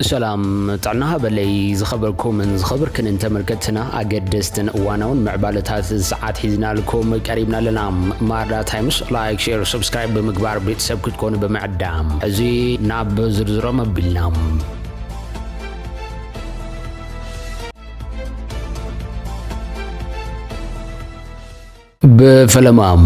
سلام طعناها بلي زخبركم من زخبركن انت مركتنا اقدستن واناون معبالتات ساعات حيزنا لكم قريبنا لنا ماردا تايمز لايك شير سبسكرايب بمقبار بيتسب كتكون بمعدام ازي ناب زرزرة مبلنام بفلمام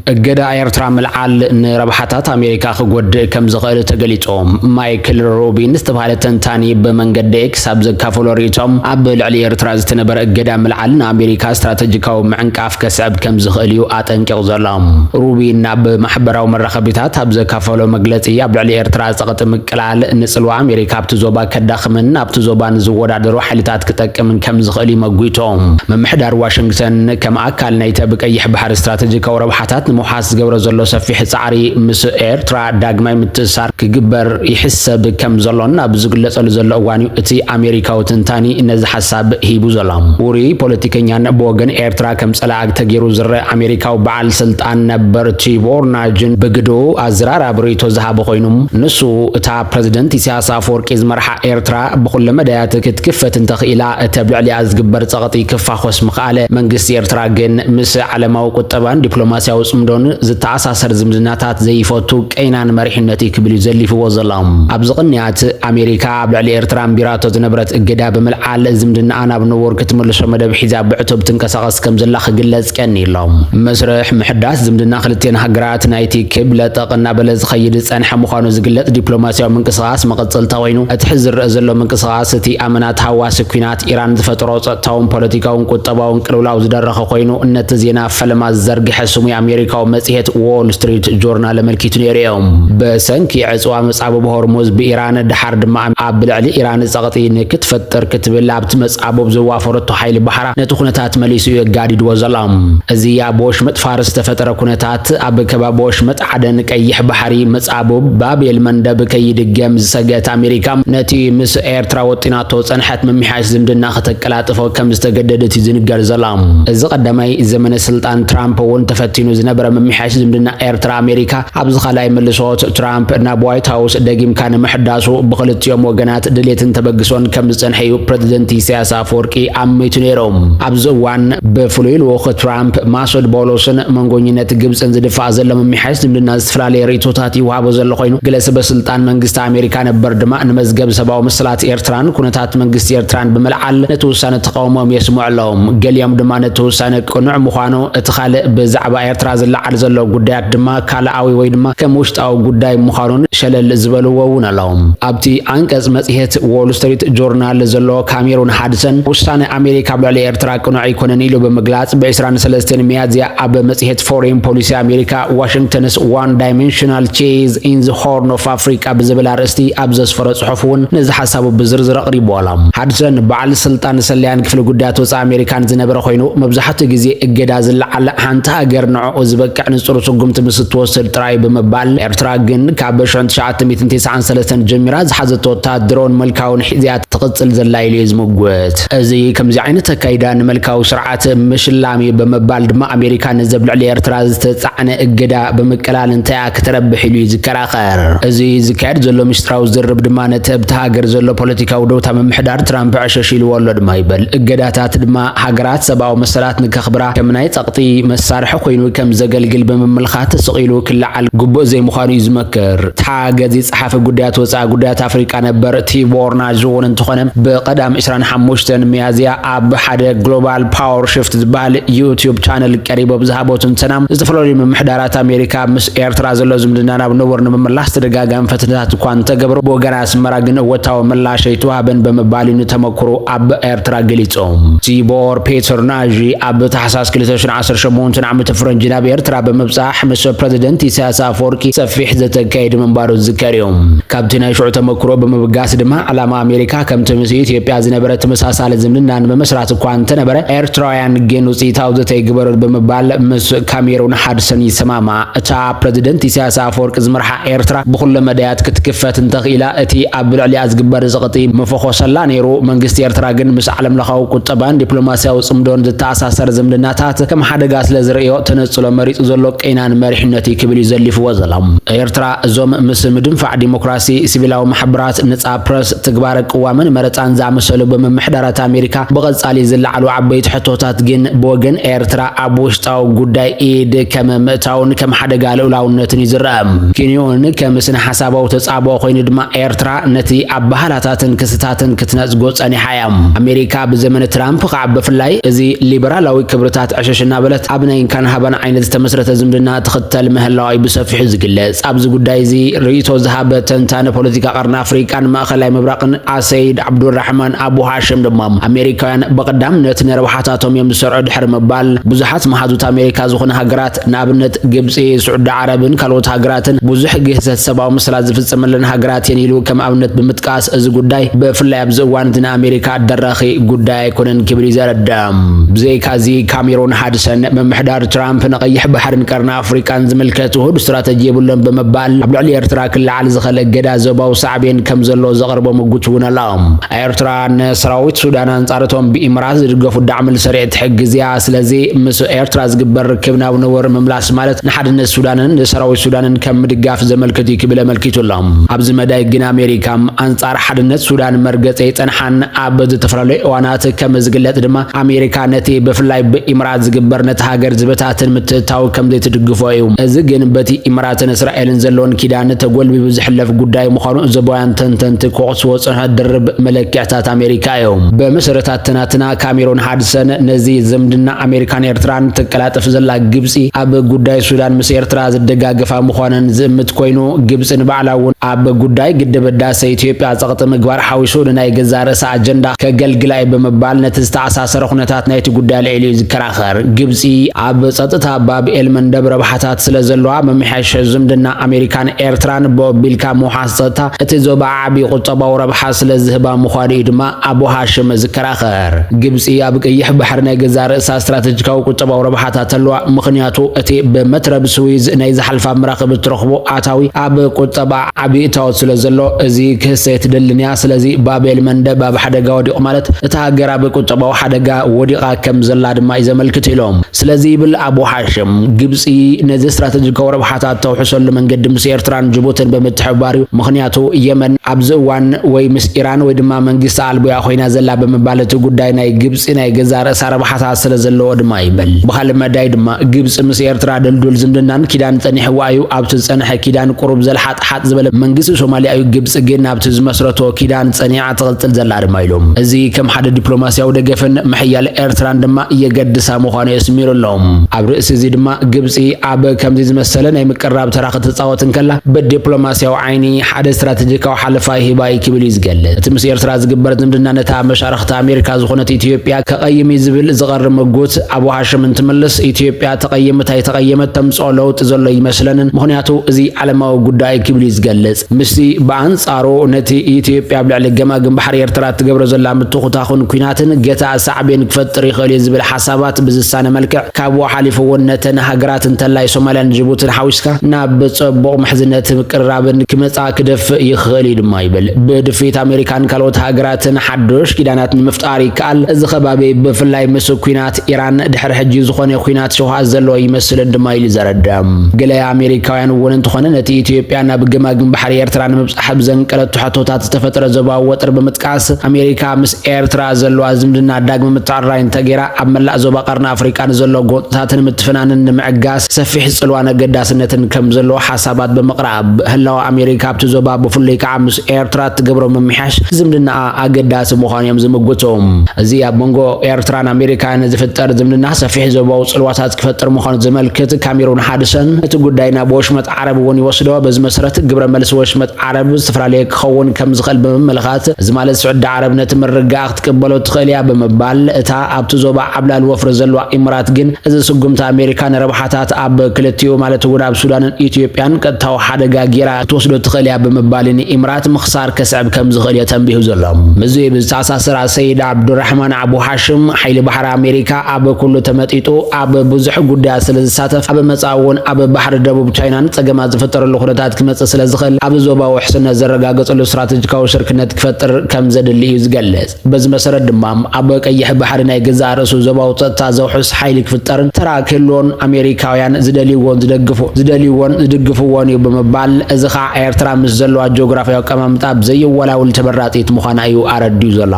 قدا ايرترا ملعال نربحاتات امريكا خود كم زغير تقليتهم مايكل روبين استبهالة تنتاني بمنقد اكس ابزك كافولوريتهم ابل علي ايرترا زتنبر قدا ملعال امريكا استراتيجيكاو معنقاف كسعب كم زغيليو اتنكيغ زلام روبين ناب محبراو مرخبيتات ابزك كافولو مقلتي ابل علي ايرترا زغط مقلال نسلوا امريكا بتزوبا كداخمن ابتزوبا نزودا درو حالتات كتك من كم زغيلي مقويتهم ممحدار واشنطن كم اكال نيتا بقيح بحر استراتيجيك وربحاتات نموحاس جبر زلو سفيح صعري مس ايرترا داغماي متسار كجبر يحسب كم زلونا بزغلص زلو اوانيو اتي امريكا وتنتاني انز حساب هيبو زلام وري بوليتيكيان بوغن ايرترا كم صلاق تغيرو زر امريكا وبعل سلطان نبر تيبور ناجن بغدو ازرار ابريتو زهاب خوينم نسو اتا بريزيدنت ኢሳያስ አፈወርቂ ዝመርሓ ኤርትራ بكل መዳያት ክትክፈት እንተኽኢላ ተብልዕሊ ዝግበር ጸቕጢ ክፋኾስ ምኻለ መንግስቲ ኤርትራ ግን ምስ ዓለማዊ ቁጠባን ዲፕሎማሲያዊ ጽምዶን ዝተኣሳሰር ዝምድናታት ዘይፈቱ ቀይናን መሪሕነቲ ክብል ዘሊፍዎ ዘሎም ኣብዚ ቅንያት ኣሜሪካ ኣብ ልዕሊ ኤርትራ ቢራቶ ዝነበረት እገዳ ብምልዓል ዝምድናኣ ናብ ንቦር ክትመልሶ መደብ ሒዛ ብዕቱብ ትንቀሳቐስ ከም ዘላ ክግለጽ ቀኒ ኢሎም መስርሕ ምሕዳስ ዝምድና ክልቴን ሃገራት ናይቲ ክብለ ጠቕና በለ ዝኸይድ ጸንሐ ምዃኑ ዝግለጽ ዲፕሎማሲያዊ ምንቅስቓስ መቐጸልታ ኮይኑ እቲ ዝርአ ዘሎ ምንቅስቓስ እቲ ኣመናት ሃዋሲ ኩናት ኢራን ዝፈጥሮ ጸጥታውን ፖለቲካውን ቁጠባውን ቅልውላው ዝደረኸ ኮይኑ ነቲ ዜና ፈለማ ዘርግሐ ስሙ የአሜሪካው መጽሔት ዎል ስትሪት ጆርናል መልኪቱ ነሪኦም በሰንኪ ዕጽዋ መጻብ በሆርሙዝ በኢራን ድሓር ድማ ኣብ ልዕሊ ኢራን ጸቕጢ ንክትፈጥር ክትብል ኣብቲ መጻብ ዝዋፈረቶ ኃይል ባሕራ ነቲ ኩነታት መሊሱ የጋዲድዎ ዘሎም እዚ ያቦሽ መጥፋርስ ተፈጠረ ኩነታት ኣብ ከባቦሽ መጽዓደን ቀይሕ ባሕሪ መጻብ ባቤል መንደብ ከይድገም ዝሰገት አሜሪካ ነቲ ምስ ኤርትራ ወጢናቶ ጸንሐት መሚሓሽ ዝምድና ከተቀላጥፎ ከም ዝተገደደት ይዝንገር ዘሎም እዚ ቀዳማይ ዘመነ ስልጣን ትራምፕ ወን ተፈቲኑ ዝነበረ መሚሓሽ ዝምድና ኤርትራ አሜሪካ ኣብዚ ኻላይ መልሶት ትራምፕ ናብ ዋይት ሃውስ ደጊምካ ንምሕዳሱ ብኽልቲኦም ወገናት ድሌትን ተበግሶን ከም ዝጸንሐዩ ፕሬዝደንት ኢሳያስ አፈወርቂ ኣመይቱ ነይሮም ኣብዚ እዋን ብፍሉይ ልኡኽ ትራምፕ ማሱድ ቦሎስን መንጎኝነት ግብፅን ዝድፋእ ዘሎ መሚሓሽ ዝምድና ዝተፈላለየ ርእቶታት ይወሃቦ ዘሎ ኮይኑ ገለ ሰበስልጣን መንግስቲ አሜሪካ ነበር ድማ ንመዝገብ ሰብኣዊ ምስላት ኤርትራን ኩነታት መንግስቲ ኤርትራን ብምልዓል ነቲ ውሳነ ተቃውሞም የስምዑ ኣለዎም ገሊኦም ድማ ነቲ ውሳነ ቅኑዕ ምዃኑ እቲ ካልእ ብዛዕባ ኤርትራ ዝለዓል ዘሎ ጉዳያት ድማ ካልኣዊ ወይ ድማ ከም ውሽጣዊ ጉዳይ ምዃኑን ሸለል ዝበልዎ እውን ኣለዎም ኣብቲ አንቀጽ መጽሔት ዎል ስትሪት ጆርናል ዘሎ ካሜሩን ሃድሰን ውሳነ አሜሪካ ብልዕሊ ኤርትራ ቅኑዕ ኣይኮነን ኢሉ ብምግላጽ ብ23 ሚያዝያ ኣብ መጽሔት ፎሬን ፖሊሲ አሜሪካ ዋሽንግተንስ ዋን ዳይሜንሽናል ቼዝ ኢን ዘ ሆርን ኦፍ አፍሪካ ብዝብል ኣርእስቲ ኣብ ዘስፈረ ጽሑፍ እውን ነዚ ሓሳቡ ብዝርዝር ኣቕሪቡ ኣሎም ሃድሰን በዓል ስልጣን ሰለያን ክፍሊ ጉዳያት ወፃኢ አሜሪካን ዝነበረ ኮይኑ መብዛሕትኡ ግዜ እገዳ ዝለዓል ሓንቲ ሃገር ንዕኡ ዝበቅዕ ንጹር ስጉምቲ ምስ ትወስድ ጥራይ ብምባል ኤርትራ ግን ካብ 1993 ጀሚራ ዝሓዘቶ ወታደራውን መልካውን ሒዝያት ትቕጽል ዘላ ኢሉ ዝምግት እዚ ከምዚ ዓይነት ኣካይዳ ንመልካዊ ስርዓት ምሽላሚ ብምባል ድማ አሜሪካ ንዘብ ልዕሊ ኤርትራ ዝተጻዕነ እገዳ ብምቅላል እንታይ ክትረብሕ ኢሉ ይዝከራኸር እዚ ዝካየድ ዘሎ ምስጢራዊ ዝርብ ድማ ነቲ ኣብቲ ሃገር ዘሎ ፖለቲካዊ ደውታ ምምሕዳር ትራምፕ ዕሸሽኢልዎ ኣሎ ድማ ይበል እገዳታት ድማ ሃገራት ሰብኣዊ መሰላት ንከኽብራ ከም ናይ ጸቕጢ መሳርሒ ኮይኑ ከም ዘገልግል ብምምልኻት ተሰቒሉ ክለዓል ግቡእ ዘይምዃኑ እዩ ዝመክር ታገዚ ጸሓፊ ጉዳያት ወፃኢ ጉዳያት አፍሪካ ነበር ቲቦር ናጅውን እንትኾነ ብቐዳም 25 ሚያዝያ ኣብ ሓደ ግሎባል ፓወር ሽፍት ዝበሃል ዩቲዩብ ቻነል ቀሪቦ ብዝሃቦ ትንተና ዝተፈላለዩ ምምሕዳራት አሜሪካ ምስ ኤርትራ ዘሎ ዝምድና ናብ ንቡር ንምምላስ ተደጋጋሚ ፈተነታት እኳ እንተገብሩ ብወገን ኣስመራ ግን እወታዊ ምላሽ ኣይተዋሃበን ብምባል ተመክሮ ኣብ ኤርትራ ገሊጾም ቲቦር ፔተር ናጂ ኣብ ታሕሳስ 2018 ዓመተ ፈረንጂ ናብ ኤርትራ ብምብጻሕ ምስ ፕሬዝደንት ኢሳያስ አፈወርቂ ሰፊሕ ዘተካየደ መንባሩ ዝከሪዮም ካብቲ ናይ ሽዑ ተመክሮ ብምብጋስ ድማ ዓላማ አሜሪካ ከምቲ ምስ ኢትዮጵያ ዝነበረ ተመሳሳሊ ዝምድናን መመስራት እኳ እንተነበረ ኤርትራውያን ግን ውፅኢታዊ ዘይግበሩ ብምባል ምስ ካሜሩን ሃድሰን ይሰማማ እታ ፕሬዝደንት ኢሳያስ አፈወርቂ ዝመርሓ ኤርትራ ብኩሉ መዳያት ክትክፈት እንተኽኢላ እቲ ኣብ ልዕሊኣ ዝግበር ጸቕጢ መፈኾሰላ ነይሩ መንግስቲ ኤርትራ ግን ምስ ዓለም ለኻዊ ቁጠባን ዲፕሎማሲያዊ ጽምዶን ዝተኣሳሰር ዝምድናታት ከም ሓደ ሓደጋ ስለ ዝርዮ ተነጽሎ መሪጽ ዘሎ ቀይናን መሪሕነት ክብል ይዘሊፍ ወዘላም ኤርትራ እዞም ምስ ምድንፋዕ ዲሞክራሲ ሲቪላዊ ማሕበራት ነጻ ፕረስ ትግባር ቅዋምን መረጻን ዝኣመሰሉ በመምሕዳራት ኣሜሪካ በቐጻሊ ዝለዓሉ ዓበይቲ ሕቶታት ግን ብወገን ኤርትራ ኣብ ውሽጣዊ ጉዳይ ኢድ ከም ምእታውን ከም ሓደጋ ልዑላውነትን ይዝረአ ኬንዮን ከም ስነ ሓሳባዊ ተጻብኦ ኮይኑ ድማ ኤርትራ ነቲ ኣብ ባህላታትን ክስታትን ክትነጽጎ ጸኒሓ እያ ኣሜሪካ ብዘመን ትራምፕ ከዓ ብፍላይ እዚ ሊበራላዊ ክብርታት ዕሸሽና በለት ኣብ ናይ ካናሃባን ዓይነት ተመስረተ ዝምድና ትኽተል ምህላዋይ ብሰፊሑ ዝግለጽ ኣብዚ ጉዳይ እዚ ርእይቶ ዝሃበ ተንታነ ፖለቲካ ቀርኒ ኣፍሪቃን ማእኸላይ ምብራቕን ኣሰይድ ዓብዱራሕማን ኣቡ ሃሽም ድማ ኣሜሪካውያን በቀዳምነት ንረብሓታቶም እዮም ዝሰርዑ ድሕሪ ምባል ብዙሓት መሓዙት ኣሜሪካ ዝኾነ ሃገራት ንኣብነት ግብፂ ስዑድ ዓረብን ካልኦት ሃገራትን ብዙሕ ግህሰት ሰብኣዊ ምስላት ዝፍጸመለን ሃገራት የን ኢሉ ከም ኣብነት ብምጥቃስ እዚ ጉዳይ ብፍላይ ኣብዚ እዋን እቲ ንኣሜሪካ ደራኺ ጉዳይ ኣይኮነን ክብል ይዘረድም ብዘይካዚ ካሜሮን ሓድሰን መምሕዳር ትራምፕ ንቀይሕ ባሕርን ቀርኒ ኣፍሪቃን ዝምልከት ውህድ ስትራቴጂ የብሎን ብምባል ኣብ ልዕሊ ኤርትራ ክለዓል ዝኽእል እገዳ ዞባዊ ሳዕቤን ከም ዘሎ ዘቕርቦ ምጉት እውን ኣሎም ኤርትራ ንሰራዊት ሱዳን ኣንጻረቶም ብኢምራት ዝድገፉ ዳዕሚ ልሰሪዕ ትሕግዝ እያ ስለዚ ምስ ኤርትራ ዝግበር ርክብ ናብ ነወር ምምላስ ማለት ንሓድነት ሱዳንን ንሰራዊት ሱዳንን ከም ምድጋፍ ዘመልክት እዩ ክብል ኣመልኪቱሎም ኣብዚ መዳይ ግን ኣሜሪካ ኣንጻር ሓድነት ሱዳን መርገፀ ይጸንሓን ኣብ ዝተፈላለዩ እዋናት ከም ዝግለጥ ድማ ኣሜሪካ ነቲ ብፍላይ ብኢምራት ዝግበር ነቲ ሃገር ዝበታትን ምትእታው ከም ዘይትድግፎ እዩ እዚ ግን በቲ ኢምራትን እስራኤልን ዘለዎን ኪዳን ተጎልቢቡ ዝሕለፍ ጉዳይ ምዃኑ ዘባውያን ተንተንቲ ክወቅስዎ ጽንሐት ድርብ መለክዕታት ኣሜሪካ እዮም በመሰረታት ተናትና ካሜሮን ሓድሰን ነዚ ዝምድና ኣሜሪካን ኤርትራን ትቀላጥፍ ዘላ ግብፂ ኣብ ጉዳይ ሱዳን ምስ ኤርትራ ዝደጋገፋ ምዃነን ዝእምት ኮይኑ ግብፂ ንባዕላ እውን ኣብ ጉዳይ ግድብ ህዳሴ ኢትዮጵያ ጸቕጢ ምግባር ሓዊሱ ንናይ ገዛ ርእሳ ኣጀንዳ ከገልግላይ ብምባል ነቲ ዝተኣሳሰረ ኩነታት ናይቲ ጉዳይ ልዕሊ ዝከራኸር ግብፂ ኣብ ጸጥታ ባብኤል መንደብ ረብሓታት ስለ ዘለዋ መምሕያሽ ዝምድና ኣሜሪካን ኤርትራን ብቢልካ ምውሓስ ጸጥታ እቲ ዞባ ዓብዪ ቁጠባዊ ረብሓ ስለ ዝህባ ምዃኑ እዩ ድማ ኣቡ ሃሽም ዝከራኸር ግብፂ ኣብ ቀይሕ ባሕሪ ናይ ገዛ ርእሳ ስትራቴጂካዊ ቁጠባዊ ረብሓታት ኣለዋ ምኽንያቱ እቲ ብመትረብ ስዊዝ ናይ ዝሓልፋ መራኽቢ እትረኽቦ ኣታዊ ኣብ ቁጠባ ዓብዪ እታወት ስለ ዘሎ እዚ ክህሰት ትደልንያ ስለዚ ባብኤል መንደብ ኣብ ሓደጋ ወዲቑ ማለት እቲ ሃገር ኣብ ቁጠባዊ ሓደጋ ወዲቓ ከም ዘላ ድማ እዩ ዘመልክት ኢሎም ስለዚ ይብል ኣቡ ሃሽም ግብፂ ነዚ ስትራቴጂካዊ ረብሓታት ተውሕሰሉ መንገዲ ምስ ኤርትራን ጅቡትን ብምትሕብባር እዩ ምኽንያቱ የመን ኣብዚ እዋን ወይ ምስ ኢራን ወይ ድማ መንግስቲ ኣልቦያ ኮይና ዘላ ብምባል እቲ ጉዳይ ናይ ግብፂ ናይ ገዛ ርእሳ ረብሓታት ስለ ዘለዎ ድማ ይብል ብኻልእ መዳይ ድማ ግብፂ ምስ ኤርትራ ድልዱል ዝምድናን ኪዳን ጸኒሕዋ እዩ ኣብቲ ዝጸንሐ ኪዳን ቁሩብ ዘልሓጥሓጥ ዝበለ መንግስቲ ሶማልያ እዩ ግብፂ ግን ናብቲ ዝመስረቶ ኪዳን ጸኒዓ ትቕጽል ዘላ ድማ ኢሎም እዚ ከም ሓደ ዲፕሎማስያዊ ደገፍን ምሕያል ኤርትራን ድማ እየገድሳ ምዃኑ የስሚሩሎም ኣብ ርእሲ እዚ ድማ ግብፂ ኣብ ከምዚ ዝመሰለ ናይ ምቅራብ ተራኽ ትጻወት እንከላ ብዲፕሎማስያዊ ዓይኒ ሓደ ስትራቴጂካዊ ሓለፋ ሂባ ክብል ዝገልጽ እቲ ምስ ኤርትራ ዝግበር ዝምድና ነታ መሻርክቲ ኣሜሪካ ዝኾነት ኢትዮጵያ ከቀይም ዝብል ዝቐርብ ምጉት ኣቡ ሃሽም እንትምልስ ኢትዮጵያ ተቀይመት ኣይተቀየመት ተምጽኦ ለውጥ ዘሎ ይመስለንን ምኽንያቱ እዚ ዓለማዊ ጉዳይ ክብል ዝገልጽ ምስቲ በኣንጻሩ ነቲ ኢትዮጵያ ኣብ ልዕሊ ገማግም ባሕሪ ኤርትራ ትገብሮ ዘላ ምትኹታኹን ኩናትን ገታ ሳዕቤን ክፈጥር ይኽእል ዝብል ሓሳባት ብዝሳነ መልክዕ ካብ ሓሊፉ ነተን ሃገራት እንተላይ ሶማልያን ጅቡትን ሓዊስካ ናብ ጽቡቕ ምሕዝነት ምቅራብን ክመጻ ክደፍእ ይኽእል ድማ ይብል ብድፊት ኣሜሪካን ካልኦት ሃገራትን ሓድሽ ኪዳናት ንምፍጣር ይከኣል እዚ ከባቢ ብፍላይ ምስ ኩናት ኢራን ድሕሪ ሕጂ ዝኾነ ኩናት ሸውሃት ዘለዎ ይመስል ድማ ኢሉ ዘረድም ገለ ኣሜሪካውያን እውን እንትኾነ ነቲ ኢትዮጵያ ናብ ገማግም ባሕሪ ኤርትራ ንምብጻሕ ብዘንቀለቱ ሕቶታት ዝተፈጠረ ዞባዊ ወጥሪ ብምጥቃስ ኣሜሪካ ምስ ኤርትራ ዘለዋ ዝምድና ዳግሚ ምትዕርራይ እንተገይራ ኣብ መላእ ዞባ ቀርኒ ኣፍሪቃን ዘሎ ጎጥታትን ምትፍናንን ንምዕጋስ ሰፊሕ ጽልዋን ኣገዳስነትን ከም ዘለዎ ሓሳባት ብምቕራብ ህላዊ ኣሜሪካ ኣብቲ ዞባ ብፍሉይ ከዓ ምስ ኤርትራ ትገብሮ ምምሕያሽ ዝምድና ኣገዳሲ ምዃኑ እዮም ዝምግቶም እዚ ኣብ መንጎ ኤርትራን ኣሜሪካን ዝፍጠር ዝምድና ሰፊሕ ዞባዊ ጽልዋታት ክፈጥር ምዃኑ ዘመልክት ካሜሮን ሓድሰን እቲ ጉዳይ ናብ ወሽመጥ ዓረብ እውን ይወስዶ በዚ መሰረት ግብረ መልሲ ወሽመጥ ዓረብ ዝተፈላለየ ክኸውን ከም ዝኽእል ብምምልኻት እዚ ማለት ስዑድ ዓረብ ነቲ ምርግጋእ ክትቅበሎ ትኽእል እያ ብምባል እታ ኣብቲ ዞባ ዓብላል ወፍሪ ዘለዋ ኢምራት ግን እዚ ስጉምቲ ኣሜሪካን ረብሓታት ኣብ ክልቲኡ ማለት እውን ኣብ ሱዳንን ኢትዮጵያን ቀጥታዊ ሓደጋ ጌራ ትወስዶ ትኽእል እያ ብምባል ንኢምራት ምኽሳር ከስዕብ ከም ዝኽእል እየ ተንቢሁ ዘሎ ምዚ ብዝተኣሳሰር ሰይድ ዓብዱራሕማን ኣቡ ሃሽም ሓይሊ ባሕሪ ኣሜሪካ ኣብ ኩሉ ተመጢጡ ኣብ ብዙሕ ጉዳያት ስለ ዝሳተፍ ኣብ መጻኢ እውን ኣብ ባሕሪ ደቡብ ቻይናን ጸገማት ዝፈጠረሉ ኩነታት ክመጽእ ስለ ዝኽእል ኣብ ዞባዊ ውሕስነት ዘረጋገጸሉ ስትራቴጂካዊ ሽርክነት ክፈጥር ከም ዘድሊ እዩ ዝገልጽ በዚ መሰረት ድማ ኣብ ቀይሕ ባሕሪ ናይ ገዛ ርእሱ ዞባዊ ጸጥታ ዘውሕስ ሓይሊ ክፍጠርን ተራ ክህልዎን ኣሜሪካውያን ዝደልይዎን ዝድግፍዎን እዩ ብምባል እዚ ኸዓ ኤርትራ ምስ ዘለዋ ጂኦግራፊያዊ ኣቀማምጣ ብዘይወላውል ተመራፂት ምዃና እዩ ኣረዲዩ ዘሎ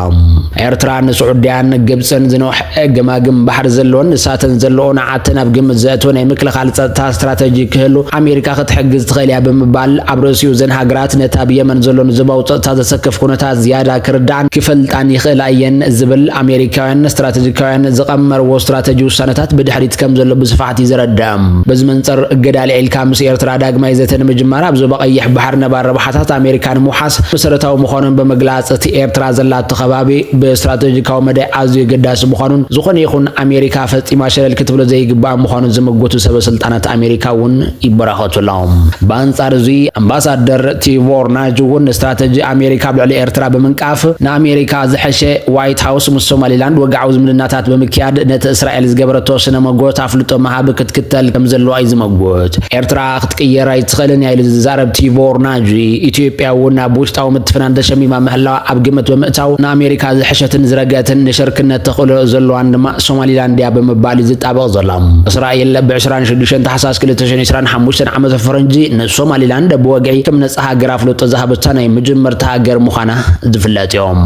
ኤርትራ ንስዑድያን ግብፅን ዝነውሕ ገማግም ባሕሪ ዘለዎን ንሳተን ዘለዎን ዓተን ኣብ ግምት ዘእትዎ ናይ ምክልኻል ፀጥታ ስትራቴጂ ክህሉ ኣሜሪካ ክትሕግዝ ትኽእል እያ ብምባል ኣብ ርእሲኡ ዘን ሃገራት ነታ ኣብ የመን ዘሎ ንዝባው ፀጥታ ዘሰክፍ ኩነታት ዝያዳ ክርዳዕን ክፈልጣን ይኽእላ እየን ዝብል ኣሜሪካውያን ስትራቴጂካውያን ዝቐመርዎ ስትራቴጂ ውሳነታት ብድሕሪት ከም ዘሎ ብስፋሕት ይዝረድእ በዚ መንፅር እገዳ ልዒልካ ምስ ኤርትራ ዳግማይ ዘተ ንምጅማር ኣብ ዞባ ቀይሕ ባሕሪ ነባር ረብሓታት ኣሜሪካ ንምውሓስ መሰረታዊ ምዃኑን ብምግላፅ እቲ ኤርትራ ዘላቶ ከባቢ ብስትራቴጂካዊ መዳይ ኣዝዩ ገዳሲ ምዃኑን ዝኾነ ይኹን ኣሜሪካ ፈፂማ ሸለል ክትብሎ ዘይግባእ ምዃኑን ዝምግቱ ሰበስልጣናት ኣሜሪካ እውን ይበራኸቱሎም በኣንጻር እዚ ኣምባሳደር ቲቦር ናጅ እውን ስትራቴጂ ኣሜሪካ ብልዕሊ ኤርትራ ብምንቃፍ ንኣሜሪካ ዝሐሸ ዋይት ሃውስ ምስ ሶማሊላንድ ወግዓዊ ዝምድናታት ብምክያድ ነቲ እስራኤል ዝገበረቶ ስነ መጎት ኣፍልጦ መሃብ ክትክተል ከም ዘለዋ እዩ ዝመግት ኤርትራ ክትቅየር ኣይትኽእልን ኢሉ ዝዛረብ ቲቦር ናጅ ኢትዮጵያ እውን ኣብ ውሽጣዊ ምትፍናን ተሸሚማ ምህላዋ ኣብ ግምት ብምእታው ንኣሜሪካ ዝሐሸትን ዝረገትን ንሽርክነት ተኽእሎ ዘለዋን ድማ ሶማሊላንድ እያ ብምባል ዝጣበቕ ዘሎ እስራኤል ብ26 ታሕሳስ 2025 ዓመተ ፈረንጂ ንሶማሊላንድ ብወግዒ ከም ነፃ ሃገር ኣፍልጦ ዝሃበታ ናይ መጀመርታ ሃገር ምዃና ዝፍለጥ እዮም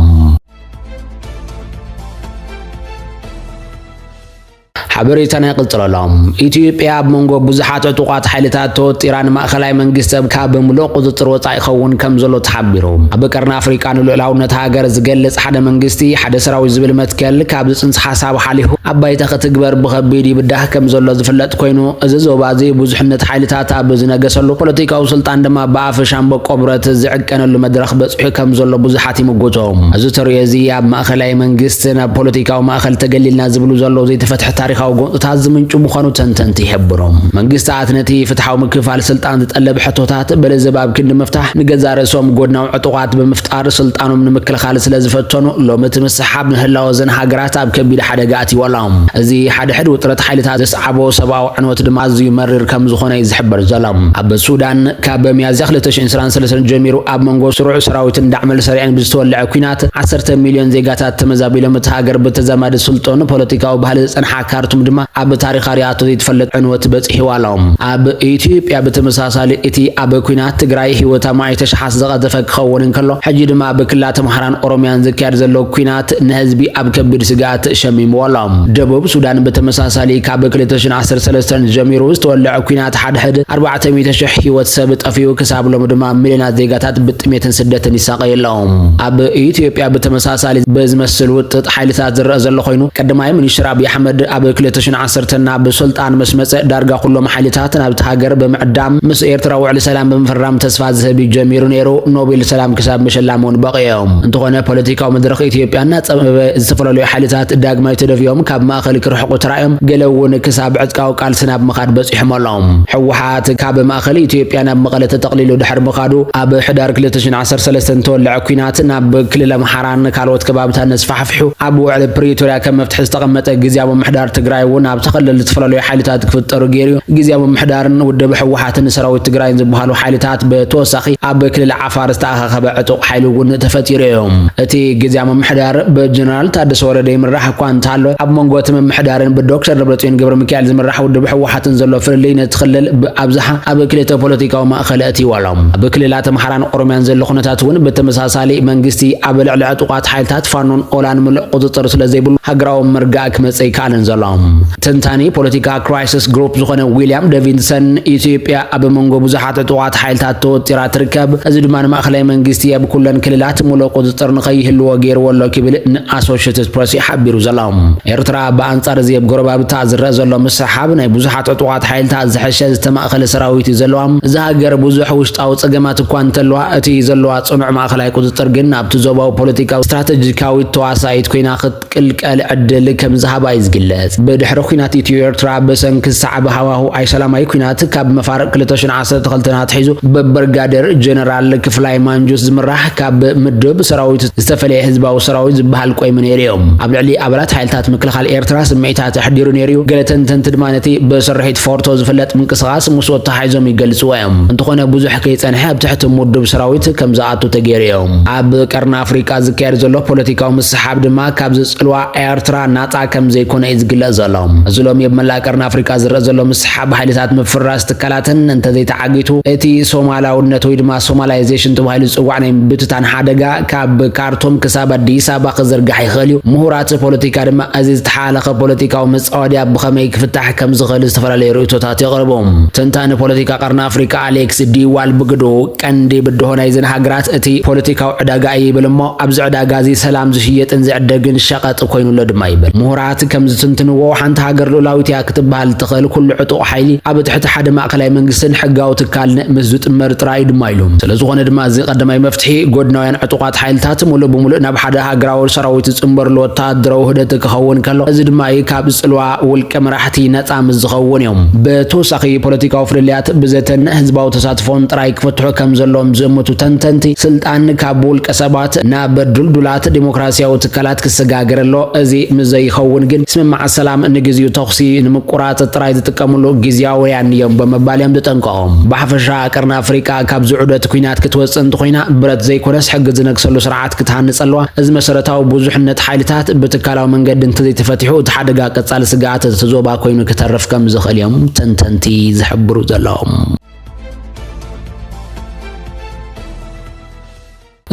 ሓበሬታና ይቕፅለሎም ኢትዮጵያ ኣብ መንጎ ብዙሓት ዕጡቋት ሓይልታት ተወጢራ ንማእኸላይ መንግስቲ ካብ ብምሉእ ቁፅጥር ወፃኢ ይኸውን ከም ዘሎ ተሓቢሩ ኣብ ቀርኒ ኣፍሪቃ ንልዕላውነት ሃገር ዝገልጽ ሓደ መንግስቲ ሓደ ሰራዊት ዝብል መትከል ካብ ዝፅንሰ ሓሳብ ሓሊፉ ኣብ ባይታ ክትግበር ብኸቢድ ይብዳህ ከም ዘሎ ዝፍለጥ ኮይኑ እዚ ዞባ እዚ ብዙሕነት ሓይልታት ኣብ ዝነገሰሉ ፖለቲካዊ ስልጣን ድማ ብኣፈ ሻምበቆ ብረት ዝዕቀነሉ መድረኽ በፂሑ ከም ዘሎ ብዙሓት ይምግቶም እዚ ተርእዮ እዚ ኣብ ማእኸላይ መንግስቲ ናብ ፖለቲካዊ ማእኸል ተገሊልና ዝብሉ ዘለዉ ዘይተፈትሐ ታሪኻዊ ጎንፅታት ዝምንጩ ምዃኑ ተንተንቲ ይሕብሮም መንግስታት ነቲ ፍትሓዊ ምክፋል ስልጣን ዝጠለብ ሕቶታት በለዘብ ኣብ ክንዲ ምፍታሕ ንገዛ ርእሶም ጎድናዊ ዕጡቋት ብምፍጣር ስልጣኖም ንምክልኻል ስለ ዝፈተኑ ሎሚ እቲ ምስሓብ ንህላወ ዘን ሃገራት ኣብ ከቢድ ሓደጋ ኣትይወሎም እዚ ሓደ ውጥረት ሓይልታት ዘስዓቦ ሰብኣዊ ዕንወት ድማ ኣዝዩ መሪር ከም ዝኾነ እዩ ዝሕበር ዘሎ ኣብ ሱዳን ካብ ሚያዝያ 2023 ጀሚሩ ኣብ መንጎ ስሩዕ ሰራዊትን ዳዕመል ሰሪዕን ብዝተወልዐ ኩናት 10 ሚልዮን ዜጋታት ተመዛቢሎም እቲ ሃገር ብተዛማዲ ስልጦን ፖለቲካዊ ባህሊ ዝፀንሓ ካርቱም ድማ ኣብ ታሪኽ ርያቶ ዘይተፈለጥ ዕንወት በፂሕዋሎም ኣብ ኢትዮጵያ ብተመሳሳሊ እቲ ኣብ ኩናት ትግራይ ሂወታ ማዕተ ሸሓስ ዘቐዘፈ ክኸውን እንከሎ ሕጂ ድማ ብክልላት ኣምሓራን ኦሮምያን ዝካየድ ዘሎ ኩናት ንህዝቢ ኣብ ከቢድ ስጋት ሸሚምዎሎም ደቡብ ሱዳን በተመሳሳሊ ካብ 2013 ጀሚሩ ዝተወልዐ ኩናት ሓድሕድ 400,000 ሂወት ሰብ ጠፊኡ ክሳብ ሎሚ ድማ ሚልዮናት ዜጋታት ብጥሜትን ስደትን ይሳቀየሎም ኣብ ኢትዮጵያ በተመሳሳሊ በዝመስል ውጥጥ ሓይልታት ዝረአ ዘሎ ኮይኑ ቀዳማይ ሚኒስትር አብይ አሕመድ ኣብ 2010 ናብ ስልጣን መስመጽ ዳርጋ ኩሎም ሓይልታት ናብቲ ሃገር ብምዕዳም ምስ ኤርትራ ውዕሊ ሰላም ብምፍራም ተስፋ ዝህብ ጀሚሩ ነይሩ ኖቤል ሰላም ክሳብ ምሽላም እውን በቂዮም እንተኾነ ፖለቲካዊ መድረኽ ኢትዮጵያና ፀበበ ዝተፈላለዩ ሓይልታት ዳግማይ ተደፍዮም ካብ ማእኸል ክርሕቁ ተራእዮም ገለ እውን ክሳብ ዕጥቃዊ ቃልሲ ናብ ምኻድ በፂሖም ኣሎም ሕወሓት ካብ ማእኸል ኢትዮጵያ ናብ መቐለ ተጠቕሊሉ ድሕሪ ምኻዱ ኣብ ሕዳር 2013 ተወልዐ ኩናት ናብ ክልል ኣምሓራን ካልኦት ከባቢታት ነስፋሕፍሑ ኣብ ውዕሊ ፕሪቶርያ ከም መፍትሒ ዝተቐመጠ ግዝያዊ ምሕዳር ትግራይ እውን ኣብ ተኸለለ ዝተፈላለዩ ሓይልታት ክፍጠሩ ገይሩ ግዝያዊ ምሕዳርን ውድብ ሕወሓትን ሰራዊት ትግራይን ዝበሃሉ ሓይልታት ብተወሳኺ ኣብ ክልል ዓፋር ዝተኣኻኸበ ዕጡቕ ሓይሊ እውን ተፈጢሩ እዮም እቲ ግዝያዊ ምሕዳር ብጀነራል ታደሰ ወረደ ይምራሕ እኳ እንተሃሎ ኣብ መንጎ እቲ ምምሕዳርን ብዶክተር ደብረጽዮን ገብረ ሚካኤል ዝምራሕ ውድብ ሕወሓትን ዘሎ ፍልልይ ነቲ ክልል ብኣብዝሓ ኣብ ክልተ ፖለቲካዊ ማእኸል ኣትይዎሎም ኣብ ክልላት ኣምሓራን ኦሮምያን ዘሎ ኩነታት እውን ብተመሳሳሊ መንግስቲ ኣብ ልዕሊ ዕጡቋት ሓይልታት ፋኖን ኦላን ምሉእ ቁፅጥር ስለ ዘይብሉ ሃገራዊ ምርጋእ ክመጽእ ይከኣልን ዘሎም ተንታኒ ፖለቲካ ክራይሲስ ግሩፕ ዝኾነ ዊልያም ዴቪድሰን ኢትዮጵያ ኣብ መንጎ ብዙሓት ዕጡቋት ሓይልታት ተወጢራ ትርከብ እዚ ድማ ንማእኸላይ መንግስቲ ኣብ ኩለን ክልላት ምሉእ ቁፅጥር ንኸይህልዎ ገይርዎ ኣሎ ክብል ንኣሶሽየትድ ፕሬስ ይሓቢሩ ዘሎም ኤርትራ ብኣንጻር እዚ ኣብ ጎረባብታ ዝረአ ዘሎ ምስሓብ ናይ ብዙሓት ዕጡቋት ሓይልታት ዝሐሸ ዝተማእኸለ ሰራዊት እዩ ዘለዋ እዚ ሃገር ብዙሕ ውሽጣዊ ፀገማት እኳ እንተለዋ እቲ ዘለዋ ፅኑዕ ማእኸላይ ቁፅጥር ግን ኣብቲ ዞባዊ ፖለቲካዊ ስትራቴጂካዊት ተዋሳኢት ኮይና ክትቅልቀል ዕድል ከም ዝሃባ እዩ ዝግለጽ ብድሕሪ ኩናት ኢትዮ ኤርትራ በሰንኪ ሰዓብ ሃዋሁ ኣይሰላማዊ ኩናት ካብ መፋርቅ 2012 ኣትሒዙ ብብርጋዴር ጀነራል ክፍላይ ማንጁስ ዝምራሕ ካብ ምድብ ሰራዊት ዝተፈለየ ህዝባዊ ሰራዊት ዝበሃል ቆይሙ ነይሩ እዮም ኣብ ልዕሊ ኣባላት ሓይልታት ምክልኻል ኤርትራ ስምዒታት ኣሕዲሩ ነይሩ ገለ ተንተንቲ ድማ ነቲ ብስርሒት ፎርቶ ዝፍለጥ ምንቅስቓስ ምስኦት ተሓሒዞም ይገልጽዎ እዮም እንተኾነ ብዙሕ ከይጸንሐ ኣብ ትሕቲ ምድብ ሰራዊት ከም ዝኣቱ ተገይሩ እዮም ኣብ ቀርኒ ኣፍሪቃ ዝካየድ ዘሎ ፖለቲካዊ ምስሓብ ድማ ካብ ዝፅልዋ ኤርትራ ናፃ ከም ዘይኮነ እዩ ዝግለጽ ዘሎም እዝሎም የመላቀርና አፍሪካ ዝረዘሎም መስሓብ ኃይልታት መፍራስ ተከላተን እንተ ዘይተዓጊቱ እቲ ሶማላውነት ወይ ድማ ሶማላይዜሽን ተባሂሉ ጽዋዕ ናይ ብትታን ሓደጋ ካብ ካርቱም ክሳብ አዲስ አበባ ክዝርጋሕ ይኽእል እዩ ምሁራት ፖለቲካ ድማ እዚ ዝተሓለኸ ፖለቲካዊ መጻወድያ ብኸመይ ክፍታሕ ከም ዝኽእል ዝተፈላለዩ ርእቶታት የቕርቦም ተንታኒ ፖለቲካ ቀርና አፍሪካ አሌክስ ዲዋል ብግዶ ቀንዲ ብድሆና ይዘን ሃገራት እቲ ፖለቲካዊ ዕዳጋ ይብልሞ ኣብዚ ዕዳጋ እዚ ሰላም ዝሽየጥን ዝዕደግን ሸቐጥ ኮይኑሎ ድማ ይብል ምሁራት ከም ዝትንትንዎ ሓንቲ ሃገር ሉላዊት ያ ክትበሃል ትኽእል ኩሉ ዕጡቕ ሓይሊ ኣብ ትሕቲ ሓደ ማእከላይ መንግስትን ሕጋዊ ትካል ምስ ዝጥመር ጥራይ ድማ ኢሎም ስለዝኾነ ድማ እዚ ቀዳማይ መፍትሒ ጎድናውያን ዕጡቓት ሓይልታት ሙሉእ ብሙሉእ ናብ ሓደ ሃገራዊ ሰራዊት ዝጽምበርሉ ወታደራዊ ውህደት ክኸውን ከሎ እዚ ድማ ካብ ጽልዋ ውልቀ መራሕቲ ነፃ ዝኸውን እዮም ብተወሳኺ ፖለቲካዊ ፍልልያት ብዘተን ህዝባዊ ተሳትፎን ጥራይ ክፈትሑ ከም ዘሎም ዝእምቱ ተንተንቲ ስልጣን ካብ ውልቀ ሰባት ናብ ድልዱላት ዲሞክራሲያዊ ትካላት ክሰጋገረሎ እዚ ምዘይኸውን ግን ስምምዕ ሰላም ንግዚኡ ተኽሲ ንምቁራጽ ጥራይ ዝጥቀምሉ ግዚያውያን እዮም በመባልዮም ዝጠንቀቖም ብሓፈሻ ቀርና አፍሪካ ካብ ዝዑደት ኩናት ክትወፅእ እንተኮይና ብረት ዘይኮነስ ሕጊ ዝነግሰሉ ስርዓት ክትሃንጽ ኣለዋ እዚ መሰረታዊ ብዙሕነት ሓይልታት ብትካላዊ መንገዲ እንተዘይተፈቲሑ እቲ ሓደጋ ቀጻሊ ስጋኣት ተዞባ ኮይኑ ክተርፍ ከም ዝኽእል እዮም ተንተንቲ ዝሕብሩ ዘለዎም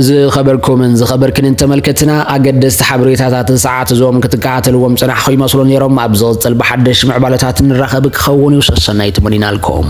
ዝኸበርኩምን ዝኸበርክንን ተመልከትና ኣገደስቲ ሓበሬታታት ሰዓት ዞም ክትከታተልዎም ጽናሕኹም ይመስሉ ነይሮም ኣብ ዝቕጽል ብሓድሽ ምዕባለታት ንራኸብ ክኸውን ይውሰሰናይ ትመኒናልኩም